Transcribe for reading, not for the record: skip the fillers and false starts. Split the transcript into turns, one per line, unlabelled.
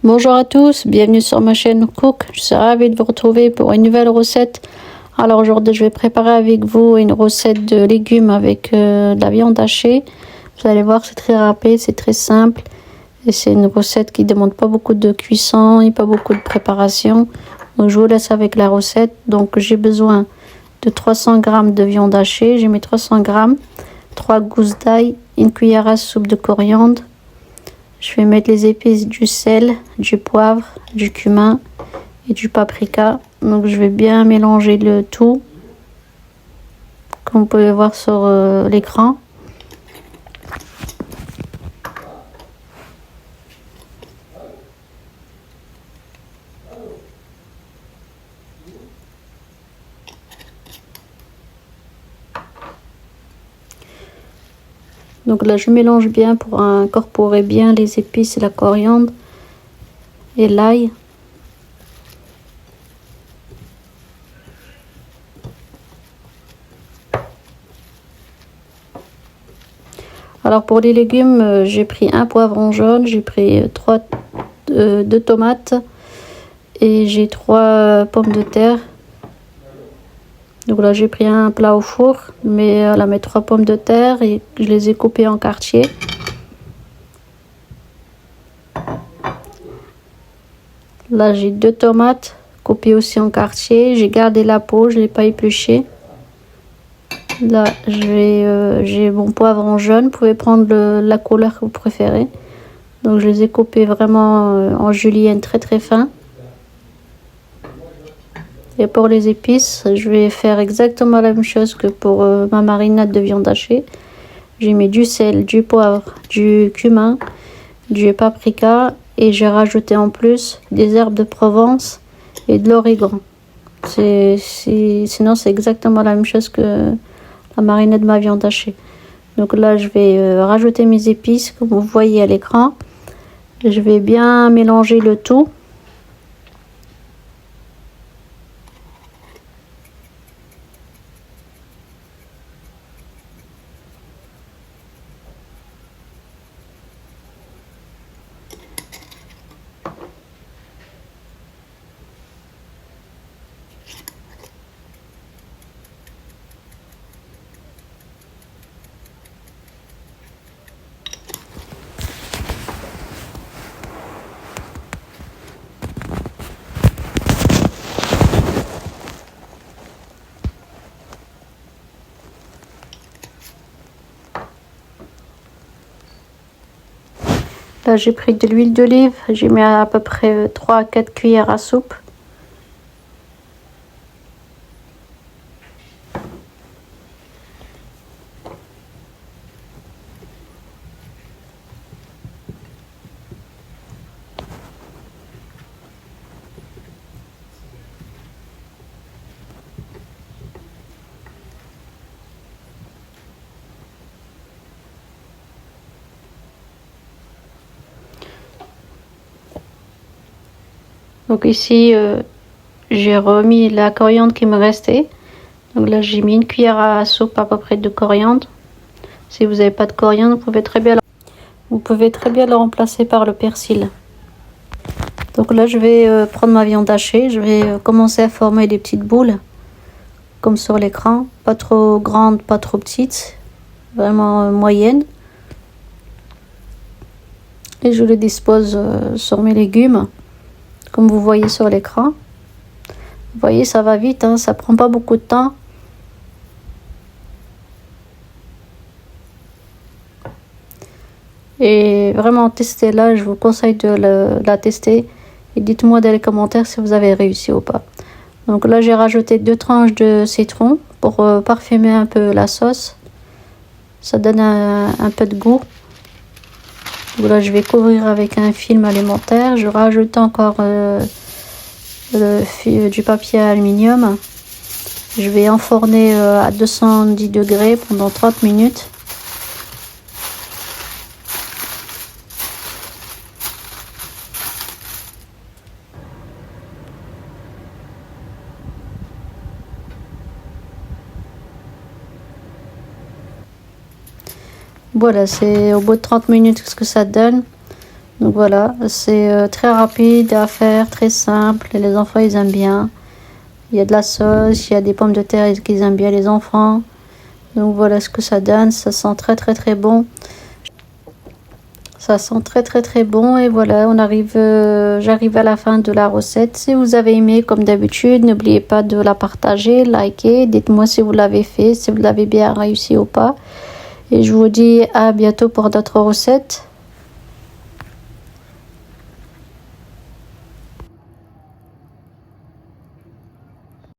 Bonjour à tous, bienvenue sur ma chaîne Cook. Je suis ravie de vous retrouver pour une nouvelle recette. Alors aujourd'hui je vais préparer avec vous une recette de légumes avec de la viande hachée. Vous allez voir, c'est très rapide, c'est très simple. Et c'est une recette qui ne demande pas beaucoup de cuisson et pas beaucoup de préparation. Donc je vous laisse avec la recette. Donc j'ai besoin de 300 g de viande hachée. J'ai mis 300 g, 3 gousses d'ail, une cuillère à soupe de coriandre. Je vais mettre les épices, du sel, du poivre, du cumin et du paprika. Donc je vais bien mélanger le tout, comme vous pouvez voir sur l'écran. Donc là je mélange bien pour incorporer bien les épices et la coriandre et l'ail. Alors pour les légumes, j'ai pris un poivron jaune, j'ai pris 2 tomates et j'ai 3 pommes de terre. Donc là j'ai pris un plat au four, mais là mes 3 pommes de terre et je les ai coupées en quartiers. Là j'ai 2 tomates coupées aussi en quartiers, j'ai gardé la peau, je ne l'ai pas épluchée. Là j'ai mon poivron jaune, vous pouvez prendre la couleur que vous préférez. Donc je les ai coupés vraiment en julienne très très fin. Et pour les épices, je vais faire exactement la même chose que pour ma marinade de viande hachée. J'ai mis du sel, du poivre, du cumin, du paprika et j'ai rajouté en plus des herbes de Provence et de l'origan. Sinon c'est exactement la même chose que la marinade de ma viande hachée. Donc là je vais rajouter mes épices comme vous voyez à l'écran. Je vais bien mélanger le tout. Là j'ai pris de l'huile d'olive, j'ai mis à peu près 3 à 4 cuillères à soupe. Donc ici j'ai remis la coriandre qui me restait. Donc là j'ai mis une cuillère à soupe à peu près de coriandre. Si vous n'avez pas de coriandre, vous pouvez très bien le remplacer par le persil. Donc là je vais prendre ma viande hachée, je vais commencer à former des petites boules comme sur l'écran, pas trop grandes, pas trop petites, vraiment moyennes. Et je les dispose sur mes légumes comme vous voyez sur l'écran. Vous voyez, ça va vite, hein, ça prend pas beaucoup de temps. Et vraiment testez-la, je vous conseille de la tester. Et dites-moi dans les commentaires si vous avez réussi ou pas. Donc là j'ai rajouté 2 tranches de citron pour parfumer un peu la sauce. Ça donne un peu de goût. Donc là je vais couvrir avec un film alimentaire. Je rajoute encore du papier aluminium. Je vais enfourner à 210 degrés pendant 30 minutes. Voilà, c'est au bout de 30 minutes ce que ça donne. Donc voilà, c'est très rapide à faire, très simple. Et les enfants, ils aiment bien. Il y a de la sauce, il y a des pommes de terre qu'ils aiment bien, les enfants. Donc voilà ce que ça donne. Ça sent très très très bon. Ça sent très très très bon. Et voilà, j'arrive à la fin de la recette. Si vous avez aimé, comme d'habitude, n'oubliez pas de la partager, liker. Dites-moi si vous l'avez fait, si vous l'avez bien réussi ou pas. Et je vous dis à bientôt pour d'autres recettes.